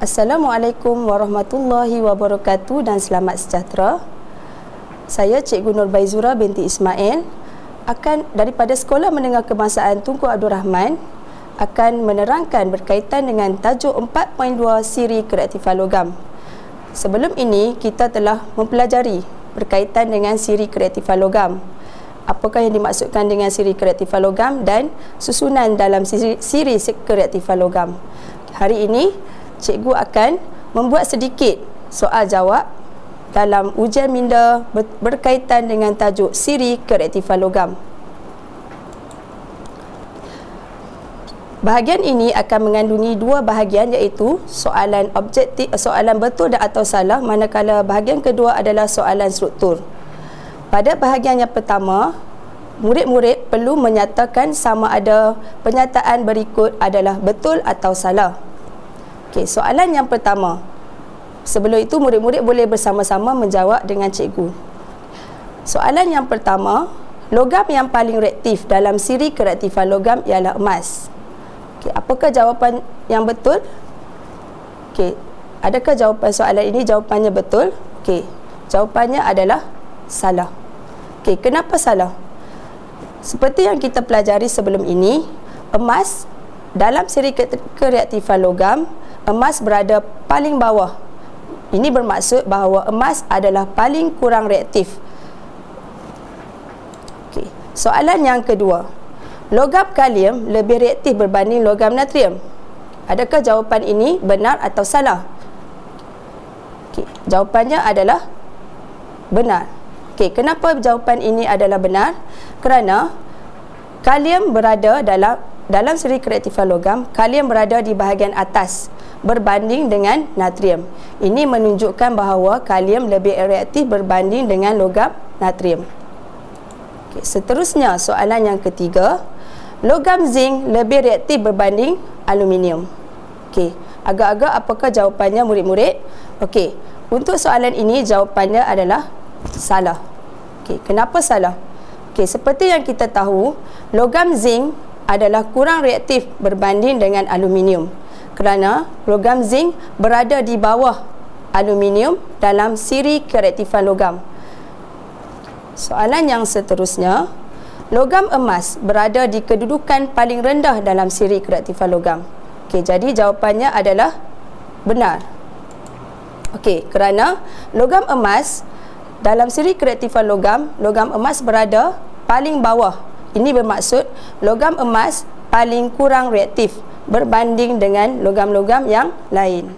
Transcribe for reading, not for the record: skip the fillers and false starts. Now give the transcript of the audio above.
Assalamualaikum warahmatullahi wabarakatuh dan selamat sejahtera. Saya Cikgu Nurbaizura binti Ismail akan daripada Sekolah Menengah Kebangsaan Tunku Abdul Rahman akan menerangkan berkaitan dengan tajuk 4.2 siri kreatifan logam. Sebelum ini kita telah mempelajari berkaitan dengan siri kreatifan logam. Apakah yang dimaksudkan dengan siri kreatifan logam dan susunan dalam siri kreatifan logam. Hari ini cikgu akan membuat sedikit soal jawab dalam ujian minda berkaitan dengan tajuk siri kreatifan logam. Bahagian ini akan mengandungi dua bahagian, iaitu soalan objektif, soalan betul dan atau salah, manakala bahagian kedua adalah soalan struktur. Pada bahagian yang pertama, murid-murid perlu menyatakan sama ada pernyataan berikut adalah betul atau salah. Okey, soalan yang pertama. Sebelum itu murid-murid boleh bersama-sama menjawab dengan cikgu. Soalan yang pertama, logam yang paling reaktif dalam siri kreatifan logam ialah emas. Okey, apakah jawapan yang betul? Okey, adakah jawapan soalan ini jawapannya betul? Okey, jawapannya adalah salah. Okey, kenapa salah? Seperti yang kita pelajari sebelum ini, emas dalam siri kreatifan logam, emas berada paling bawah. Ini bermaksud bahawa emas adalah paling kurang reaktif. Okey, soalan yang kedua. Logam kalium lebih reaktif berbanding logam natrium. Adakah jawapan ini benar atau salah? Okey, jawapannya adalah benar. Okey, kenapa jawapan ini adalah benar? Kerana kalium berada dalam siri kreatifan logam, kalium berada di bahagian atas berbanding dengan natrium. Ini menunjukkan bahawa kalium lebih reaktif berbanding dengan logam natrium. Okey, seterusnya soalan yang ketiga, logam zinc lebih reaktif berbanding aluminium. Okey, agak-agak apakah jawapannya murid-murid? Okey, untuk soalan ini jawapannya adalah salah. Okey, kenapa salah? Okey, seperti yang kita tahu, logam zinc adalah kurang reaktif berbanding dengan aluminium. Kerana logam zinc berada di bawah aluminium dalam siri kreatifan logam. Soalan yang seterusnya, logam emas berada di kedudukan paling rendah dalam siri kreatifan logam. Okey, jadi jawapannya adalah benar. Okey, kerana logam emas dalam siri kreatifan logam, logam emas berada paling bawah. Ini bermaksud logam emas paling kurang reaktif berbanding dengan logam-logam yang lain.